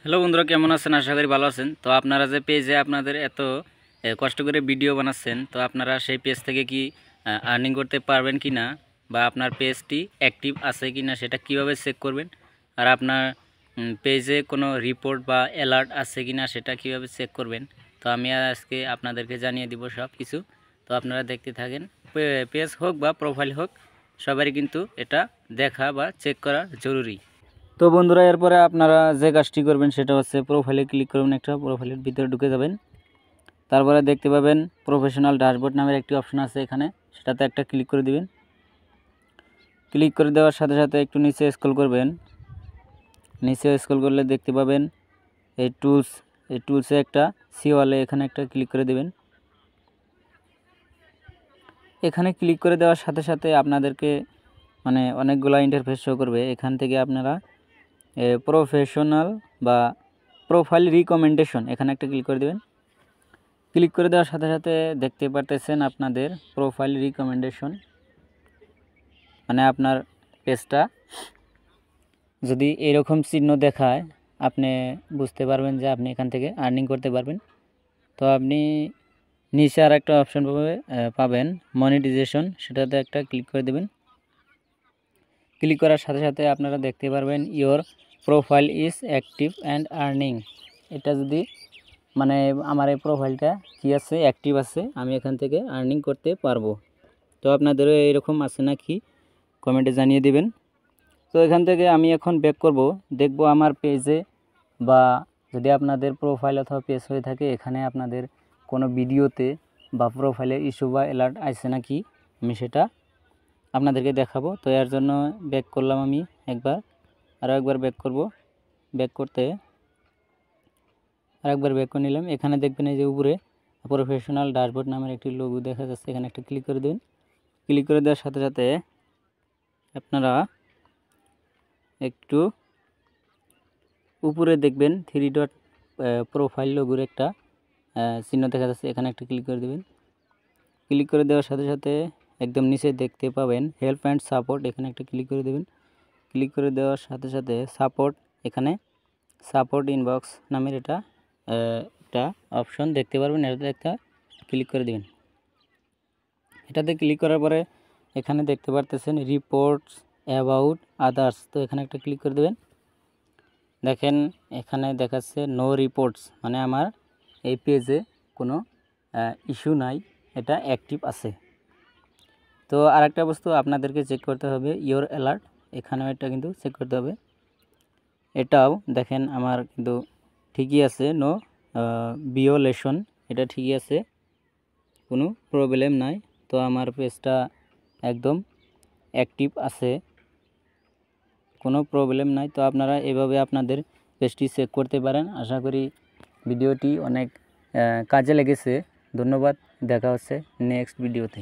Hello বন্ধুরা, কেমন আছেন? আশা করি ভালো আছেন। তো আপনারা যে পেজে আপনাদের এত কষ্ট করে ভিডিও বানাচ্ছেন, তো আপনারা সেই পেজ থেকে কি আর্নিং করতে পারবেন কি না, বা আপনার পেজটি অ্যাক্টিভ আছে কি না সেটা কীভাবে চেক করবেন, আর আপনার পেজে কোনো রিপোর্ট বা অ্যালার্ট আছে কি না সেটা কীভাবে চেক করবেন, তো আমি আজকে আপনাদেরকে জানিয়ে দিব সব কিছু। তো আপনারা দেখতে থাকেন। পেজ হোক বা প্রোফাইল হোক, সবারই কিন্তু এটা দেখা বা চেক করা জরুরি। তো বন্ধুরা, এরপরে আপনারা যে কাজটি করবেন সেটা হচ্ছে প্রোফাইলে ক্লিক করবেন। একটা প্রোফাইলের ভিতরে ঢুকে যাবেন। তারপরে দেখতে পাবেন প্রফেশনাল ড্যাশবোর্ড নামের একটি অপশন আছে এখানে, সেটাতে একটা ক্লিক করে দিবেন। ক্লিক করে দেওয়ার সাথে সাথে একটু নিচে স্ক্রল করবেন। নিচে স্ক্রল করলে দেখতে পাবেন এই টুলসে একটা সিওয়ালে এখানে একটা ক্লিক করে দেবেন। এখানে ক্লিক করে দেওয়ার সাথে সাথে আপনাদেরকে অনেকগুলো ইন্টারফেস শো করবে। এখান থেকে আপনারা প্রফেশনাল বা প্রোফাইল রিকমেন্ডেশন এখানে একটা ক্লিক করে দেবেন। ক্লিক করে দেওয়ার সাথে সাথে দেখতে পারতেছেন আপনাদের প্রোফাইল রিকমেন্ডেশন, আপনার পেজটা যদি এরকম চিহ্ন দেখায়, আপনি বুঝতে পারবেন যে আপনি এখান থেকে আর্নিং করতে পারবেন। তো আপনি নিচে আর একটা অপশন পাবেন মনিটাইজেশন, সেটাতে একটা ক্লিক করে দেবেন। ক্লিক করার সাথে সাথে আপনারা দেখতে পারবেন your profile is active and earning. এটা যদি আমার এই প্রোফাইলটা কি আছে, অ্যাক্টিভ আছে, আমি এখান থেকে আর্নিং করতে পারবো। তো আপনাদেরও এইরকম আছে না কি, কমেন্টে জানিয়ে দিবেন। তো এখান থেকে আমি এখন ব্যাক করব, দেখব আমার পেজে বা যদি আপনাদের প্রোফাইল অথবা পেজ হয়ে থাকে, এখানে আপনাদের কোনো ভিডিওতে বা প্রোফাইলে ইস্যু বা অ্যালার্ট আসছে নাকি, আমি সেটা আপনাদেরকে দেখাবো। তো এর জন্য ব্যাক করলাম আমি আরও একবার ব্যাক করব। ব্যাক করতে আরেকবার ব্যাক করে নিলাম। এখানে দেখবেন এই যে উপরে প্রফেশনাল ড্যাশবোর্ড নামের একটি লোগো দেখা যাচ্ছে, এখানে একটা ক্লিক করে দেবেন। ক্লিক করে দেওয়ার সাথে সাথে আপনারা একটু উপরে দেখবেন 3 ডট প্রোফাইল লোগোর একটা চিহ্ন দেখা যাচ্ছে, এখানে একটা ক্লিক করে দেবেন। ক্লিক করে দেওয়ার সাথে সাথে একদম নিচে দেখতে পাবেন হেল্প অ্যান্ড সাপোর্ট, এখানে একটা ক্লিক করে দেবেন। ক্লিক করে দেওয়ার সাথে সাথে সাপোর্ট, এখানে সাপোর্ট ইনবক্স নামের একটা অপশন দেখতে পারবেন, এটাতে একটা ক্লিক করে দেবেন। এটাতে ক্লিক করার পরে এখানে দেখতে পারতেছেন রিপোর্টস অ্যাবাউট আদার্স, তো এখানে একটা ক্লিক করে দেবেন। দেখেন এখানে দেখাচ্ছে নো রিপোর্টস, আমার এই পেজে কোনো ইস্যু নাই, এটা অ্যাক্টিভ আছে। তো আরেকটা বস্তু আপনাদেরকে চেক করতে হবে, ইওর অ্যালার্ট, এখানেও এটা কিন্তু চেক করতে হবে। এটাও দেখেন আমার কিন্তু ঠিকই আছে, নো ভিওলেশন, এটা ঠিকই আছে, কোনো প্রবলেম নাই। তো আমার পেজটা একদম অ্যাক্টিভ আছে, কোনো প্রবলেম নাই। তো আপনারা এভাবে আপনাদের পেজটি চেক করতে পারেন। আশা করি ভিডিওটি অনেক কাজে লেগেছে। ধন্যবাদ, দেখা হচ্ছে নেক্সট ভিডিওতে।